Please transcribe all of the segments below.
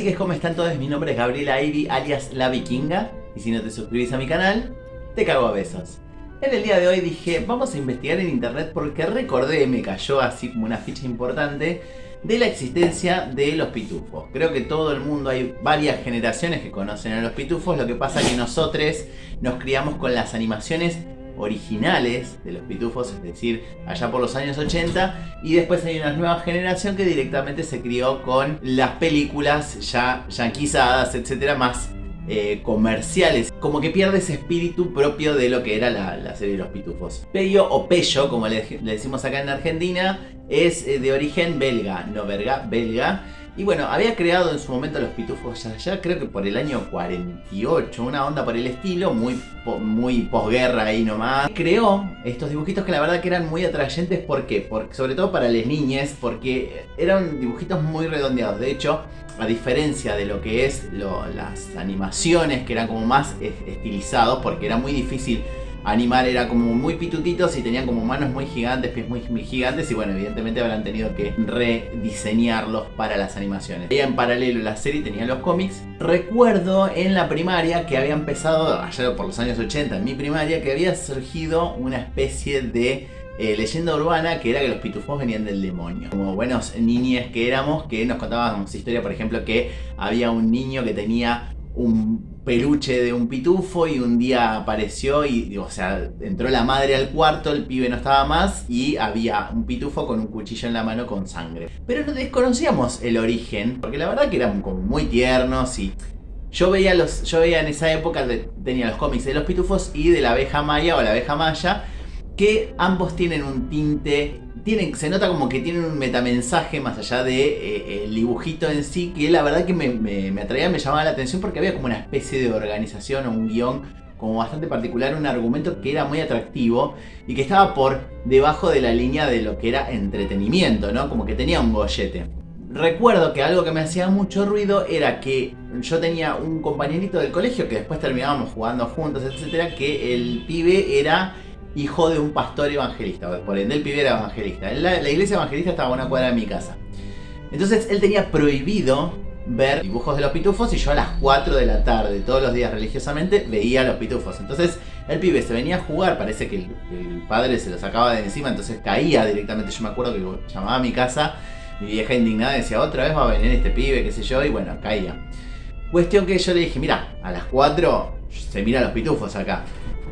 chicas, ¿cómo están todos? Mi nombre es Gabriela Ivy, alias La Vikinga. Y si no te suscribís a mi canal, te cago a besos. En el día de hoy dije, vamos a investigar en internet porque recordé, me cayó así como una ficha importante de la existencia de los pitufos. Creo que todo el mundo, hay varias generaciones que conocen a los pitufos. Lo que pasa es que nosotros nos criamos con las animaciones originales de los pitufos, es decir, allá por los años 80, y después hay una nueva generación que directamente se crió con las películas ya yanquizadas, etcétera, más comerciales, como que pierde ese espíritu propio de lo que era la serie de los pitufos. Peyo o Pello, como le decimos acá en Argentina, es de origen belga, no verga, belga. Y bueno, había creado en su momento los pitufos ya creo que por el año 48, una onda por el estilo, muy posguerra ahí nomás. Creó estos dibujitos que la verdad que eran muy atrayentes. ¿Por qué? Porque, sobre todo para las niñas, porque eran dibujitos muy redondeados. De hecho, a diferencia de lo que es las animaciones, que eran como más estilizados, porque era muy difícil animar, era como muy pitutitos y tenían como manos muy gigantes, pies muy gigantes, y bueno, evidentemente habrán tenido que rediseñarlos para las animaciones. Y en paralelo la serie tenía los cómics. Recuerdo en la primaria que había empezado, allá por los años 80, en mi primaria, que había surgido una especie de leyenda urbana, que era que los pitufos venían del demonio. Como buenos niñes que éramos, que nos contábamos historia, por ejemplo, que había un niño que tenía un peluche de un pitufo y un día apareció y, o sea, entró la madre al cuarto, el pibe no estaba más y había un pitufo con un cuchillo en la mano con sangre. Pero no desconocíamos el origen, porque la verdad que eran como muy tiernos. Y yo veía en esa época, tenía los cómics de los pitufos y de la abeja maya o la abeja maya, que ambos tienen un tinte, se nota como que tienen un metamensaje más allá de el dibujito en sí, que la verdad que me atraía, me llamaba la atención, porque había como una especie de organización o un guión como bastante particular, un argumento que era muy atractivo y que estaba por debajo de la línea de lo que era entretenimiento, ¿no? Como que tenía un gollete. Recuerdo que algo que me hacía mucho ruido era que yo tenía un compañerito del colegio que después terminábamos jugando juntos, etcétera, que el pibe era hijo de un pastor evangelista, por ende el pibe era evangelista. La iglesia evangelista estaba a una cuadra de mi casa. Entonces él tenía prohibido ver dibujos de los pitufos y yo a las 4 de la tarde, todos los días religiosamente, veía los pitufos. Entonces el pibe se venía a jugar, parece que el padre se lo sacaba de encima, entonces caía directamente. Yo me acuerdo que llamaba a mi casa, mi vieja indignada decía, otra vez va a venir este pibe, qué sé yo, y bueno, caía. Cuestión que yo le dije, mira, a las 4 se mira los pitufos acá.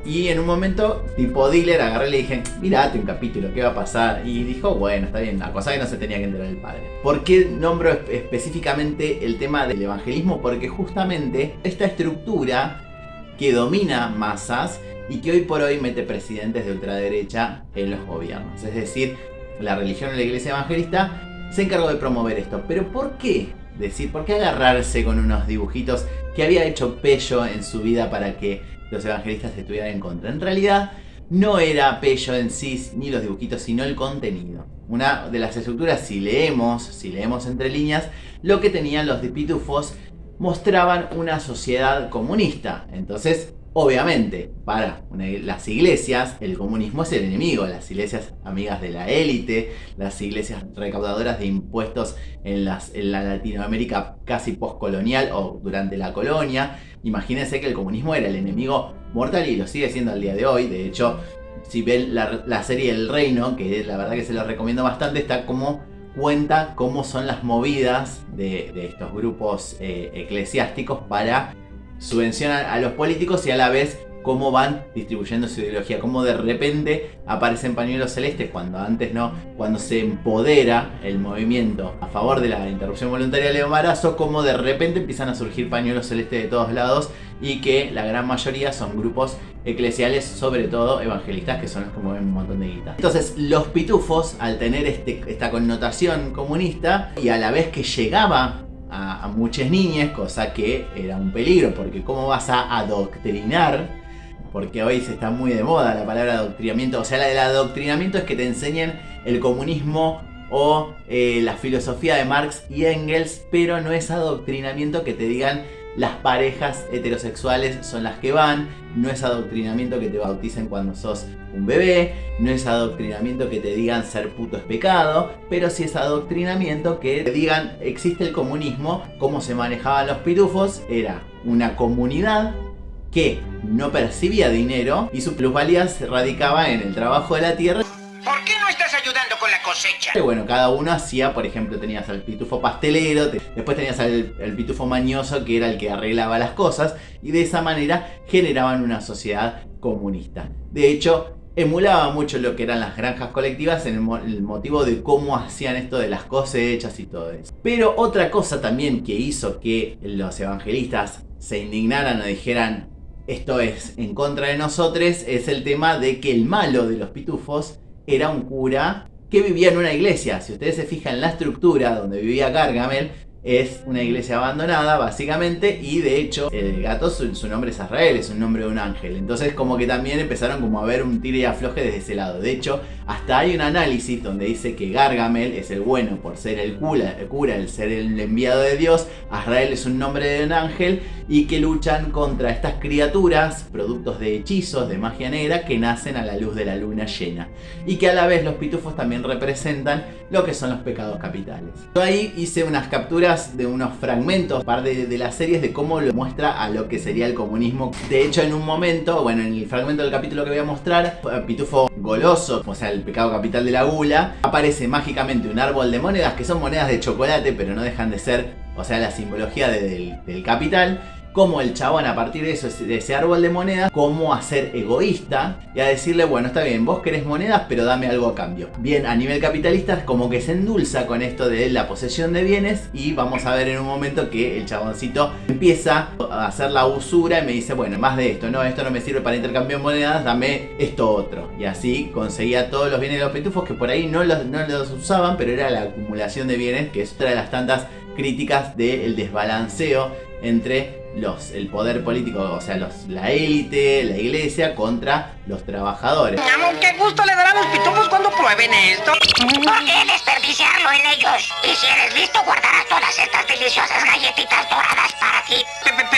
Y en un momento, tipo dealer, agarré y le dije, mirate un capítulo, ¿qué va a pasar? Y dijo, bueno, está bien, la cosa que no se tenía que enterar el padre. ¿Por qué nombro específicamente el tema del evangelismo? Porque justamente esta estructura que domina masas y que hoy por hoy mete presidentes de ultraderecha en los gobiernos. Es decir, la religión o la iglesia evangelista se encargó de promover esto. ¿Pero por qué? ¿Por qué agarrarse con unos dibujitos que había hecho Pello en su vida para que los evangelistas estuvieran en contra? En realidad no era Pello en sí ni los dibujitos, sino el contenido. Una de las estructuras, si leemos entre líneas, lo que tenían los de pitufos mostraban una sociedad comunista. Entonces, obviamente, para las iglesias, el comunismo es el enemigo. Las iglesias amigas de la élite, las iglesias recaudadoras de impuestos en la Latinoamérica casi postcolonial o durante la colonia. Imagínense que el comunismo era el enemigo mortal y lo sigue siendo al día de hoy. De hecho, si ven la serie El Reino, que la verdad que se los recomiendo bastante, está como cuenta cómo son las movidas de estos grupos eclesiásticos para subvencionar a los políticos y a la vez cómo van distribuyendo su ideología, cómo de repente aparecen pañuelos celestes cuando antes no, cuando se empodera el movimiento a favor de la interrupción voluntaria del embarazo, cómo de repente empiezan a surgir pañuelos celestes de todos lados y que la gran mayoría son grupos eclesiales, sobre todo evangelistas, que son los que mueven un montón de guita. Entonces los pitufos, al tener esta connotación comunista y a la vez que llegaba a muchas niñas, cosa que era un peligro, porque cómo vas a adoctrinar, porque hoy se está muy de moda la palabra adoctrinamiento. O sea, el adoctrinamiento es que te enseñen el comunismo o la filosofía de Marx y Engels, pero no es adoctrinamiento que te digan las parejas heterosexuales son las que van, no es adoctrinamiento que te bauticen cuando sos un bebé, no es adoctrinamiento que te digan ser puto es pecado, pero sí es adoctrinamiento que te digan existe el comunismo, cómo se manejaban los pitufos, era una comunidad que no percibía dinero y su plusvalía se radicaba en el trabajo de la tierra. ¿Por qué no estás ayudando con la cosecha? Y bueno, cada uno hacía, por ejemplo, tenías al pitufo pastelero, después tenías el pitufo mañoso que era el que arreglaba las cosas y de esa manera generaban una sociedad comunista. De hecho, emulaba mucho lo que eran las granjas colectivas en el motivo de cómo hacían esto de las cosechas y todo eso. Pero otra cosa también que hizo que los evangelistas se indignaran o dijeran esto es en contra de nosotros es el tema de que el malo de los pitufos era un cura que vivía en una iglesia. Si ustedes se fijan en la estructura donde vivía Gargamel, es una iglesia abandonada básicamente, y de hecho el gato su nombre es Azrael, es un nombre de un ángel. Entonces como que también empezaron como a ver un tire y afloje desde ese lado. De hecho hasta hay un análisis donde dice que Gargamel es el bueno por ser el cura, el ser el enviado de Dios, Azrael es un nombre de un ángel, y que luchan contra estas criaturas productos de hechizos, de magia negra, que nacen a la luz de la luna llena, y que a la vez los pitufos también representan lo que son los pecados capitales. Yo ahí hice unas capturas de unos fragmentos, parte de las series, de cómo lo muestra a lo que sería el comunismo. De hecho en un momento, bueno, en el fragmento del capítulo que voy a mostrar, Pitufo goloso, o sea el pecado capital de la gula, aparece mágicamente un árbol de monedas, que son monedas de chocolate, pero no dejan de ser, o sea, la simbología del capital. Como el chabón a partir de eso, de ese árbol de monedas, cómo a ser egoísta y a decirle, bueno, está bien, vos querés monedas, pero dame algo a cambio. Bien, a nivel capitalista como que se endulza con esto de la posesión de bienes, y vamos a ver en un momento que el chaboncito empieza a hacer la usura y me dice, bueno, más de esto, no, esto no me sirve para intercambiar monedas, dame esto otro. Y así conseguía todos los bienes de los pitufos, que por ahí no los usaban, pero era la acumulación de bienes, que es otra de las tantas críticas del desbalanceo entre el poder político, o sea, la élite, la iglesia, contra los trabajadores. ¡Qué gusto le dará a los pitufos cuando prueben esto! ¿Por qué desperdiciarlo en ellos? Y si eres listo, guardarás todas estas deliciosas galletitas doradas para ti.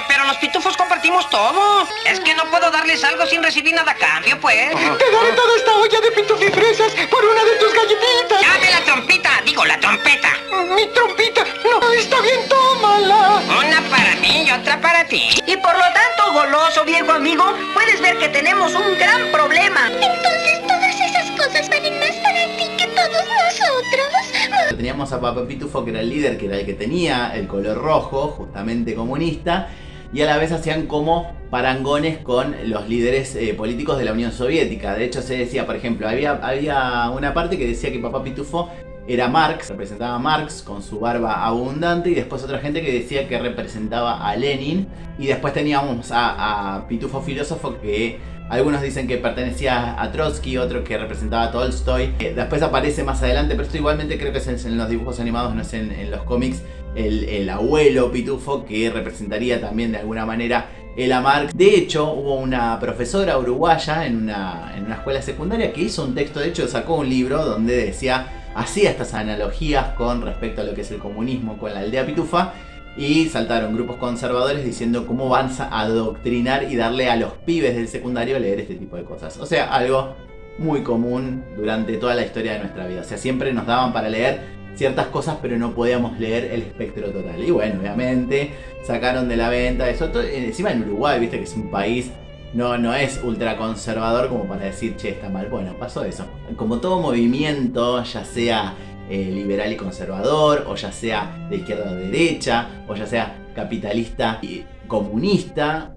Pero los pitufos compartimos todo. Es que no puedo darles algo sin recibir nada a cambio, pues. Te daré toda esta olla de pitufifresas por una de tus galletitas. ¡Dame la trompita! Digo, la trompeta. Mi trompita. No, está bien, tómala. Una para mí y otra para ti. Y por lo tanto, goloso viejo amigo, puedes ver que tenemos un gran problema. Entonces todas esas cosas valen más para ti que todos nosotros. Teníamos a Papá Pitufo, que era el líder, que era el que tenía el color rojo, justamente comunista, y a la vez hacían como parangones con los líderes políticos de la Unión Soviética. De hecho se decía, por ejemplo, había una parte que decía que Papá Pitufo era Marx, representaba a Marx con su barba abundante, y después otra gente que decía que representaba a Lenin, y después teníamos a Pitufo Filósofo, que algunos dicen que pertenecía a Trotsky, otro que representaba a Tolstoy. Después aparece más adelante, pero esto igualmente creo que es en los dibujos animados, no es en los cómics, el abuelo Pitufo, que representaría también de alguna manera el a Marx. De hecho, hubo una profesora uruguaya en una escuela secundaria que hizo un texto, de hecho sacó un libro donde hacía estas analogías con respecto a lo que es el comunismo con la aldea Pitufa, y saltaron grupos conservadores diciendo cómo van a adoctrinar y darle a los pibes del secundario a leer este tipo de cosas. O sea, algo muy común durante toda la historia de nuestra vida. O sea, siempre nos daban para leer ciertas cosas, pero no podíamos leer el espectro total. Y bueno, obviamente sacaron de la venta eso. Encima en Uruguay, viste que es un país, no es ultra conservador como para decir, che, está mal. Bueno, pasó eso. Como todo movimiento, ya sea liberal y conservador, o ya sea de izquierda a derecha, o ya sea capitalista y comunista,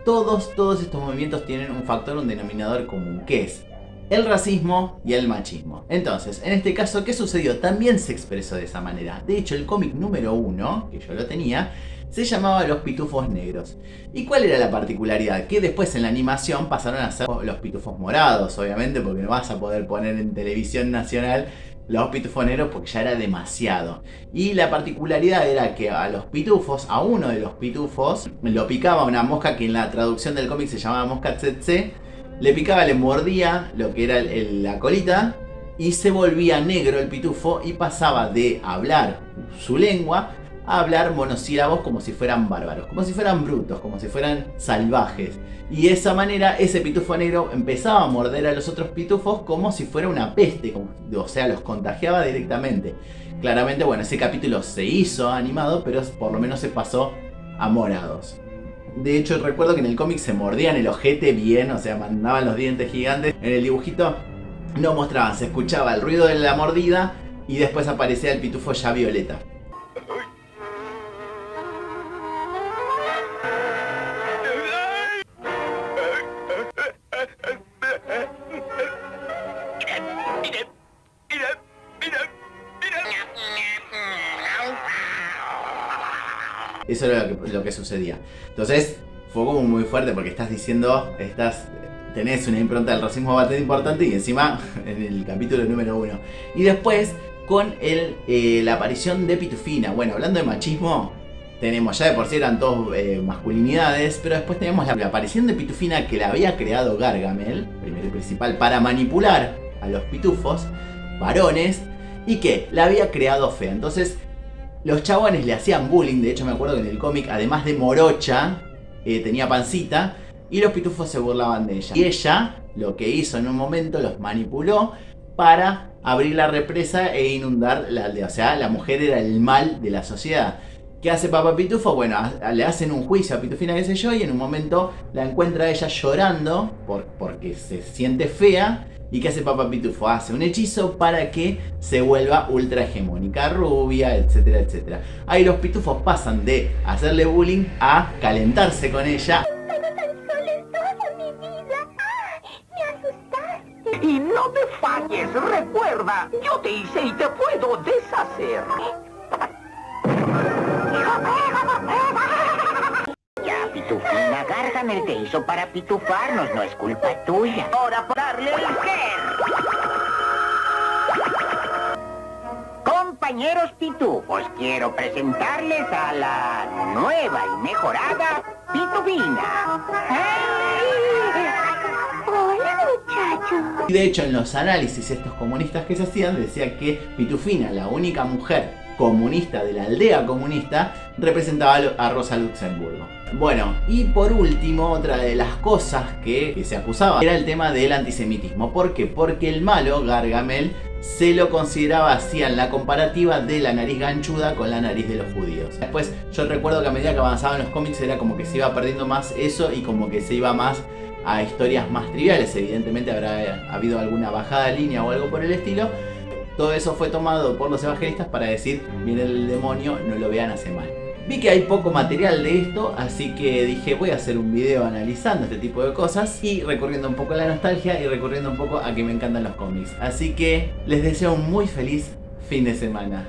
todos estos movimientos tienen un factor, un denominador común, que es el racismo y el machismo. Entonces, en este caso, ¿qué sucedió? También se expresó de esa manera. De hecho, el cómic número 1, que yo lo tenía, se llamaba Los Pitufos Negros. ¿Y cuál era la particularidad? Que después en la animación pasaron a ser Los Pitufos Morados, obviamente, porque no vas a poder poner en televisión nacional Los Pitufos Negros porque ya era demasiado. Y la particularidad era que a los pitufos, a uno de los pitufos, lo picaba una mosca que en la traducción del cómic se llamaba mosca tsetse. Le picaba, le mordía lo que era la colita, y se volvía negro el pitufo y pasaba de hablar su lengua a hablar monosílabos como si fueran bárbaros, como si fueran brutos, como si fueran salvajes. Y de esa manera ese pitufo negro empezaba a morder a los otros pitufos como si fuera una peste, o sea, los contagiaba directamente. Claramente, bueno, ese capítulo se hizo animado, pero por lo menos se pasó a morados. De hecho, recuerdo que en el cómic se mordían el ojete bien, o sea, mandaban los dientes gigantes. En el dibujito no mostraban, se escuchaba el ruido de la mordida y después aparecía el pitufo ya violeta. Eso era lo que sucedía. Entonces fue como muy fuerte porque estás diciendo, tenés una impronta del racismo bastante importante y encima en el capítulo número 1. Y después con la aparición de Pitufina. Bueno, hablando de machismo, tenemos ya de por sí eran todos masculinidades, pero después tenemos la aparición de Pitufina que la había creado Gargamel, primero y principal, para manipular a los pitufos varones y que la había creado fea. Entonces los chabones le hacían bullying. De hecho me acuerdo que en el cómic, además de morocha, tenía pancita y los pitufos se burlaban de ella. Y ella lo que hizo en un momento, los manipuló para abrir la represa e inundar la aldea. O sea, la mujer era el mal de la sociedad. ¿Qué hace Papá Pitufo? Bueno, le hacen un juicio a Pitufina, qué sé yo, y en un momento la encuentra a ella llorando porque se siente fea. ¿Y qué hace Papá Pitufo? Hace un hechizo para que se vuelva ultra hegemónica, rubia, etcétera, etcétera. Ahí los pitufos pasan de hacerle bullying a calentarse con ella. Estaba tan sola en toda mi vida. ¡Me asustaste! Y no me falles, recuerda, yo te hice y te puedo deshacer. Ya, Pitufina, Gargamel te hizo para pitufarnos, no es culpa tuya. Ahora por darle el ser. Compañeros pitufos, quiero presentarles a la nueva y mejorada Pitufina. Hola, muchachos. Y de hecho en los análisis estos comunistas que se hacían decía que Pitufina, la única mujer comunista de la aldea comunista, representaba a Rosa Luxemburgo. Bueno, y por último, otra de las cosas que se acusaba era el tema del antisemitismo. ¿Por qué? Porque el malo, Gargamel, se lo consideraba así en la comparativa de la nariz ganchuda con la nariz de los judíos. Después yo recuerdo que a medida que avanzaban los cómics era como que se iba perdiendo más eso y como que se iba más a historias más triviales. Evidentemente habrá habido alguna bajada de línea o algo por el estilo. Todo eso fue tomado por los evangelistas para decir, viene el demonio, no lo vean, hace mal. Vi que hay poco material de esto, así que dije voy a hacer un video analizando este tipo de cosas y recurriendo un poco a la nostalgia y recurriendo un poco a que me encantan los cómics. Así que les deseo un muy feliz fin de semana.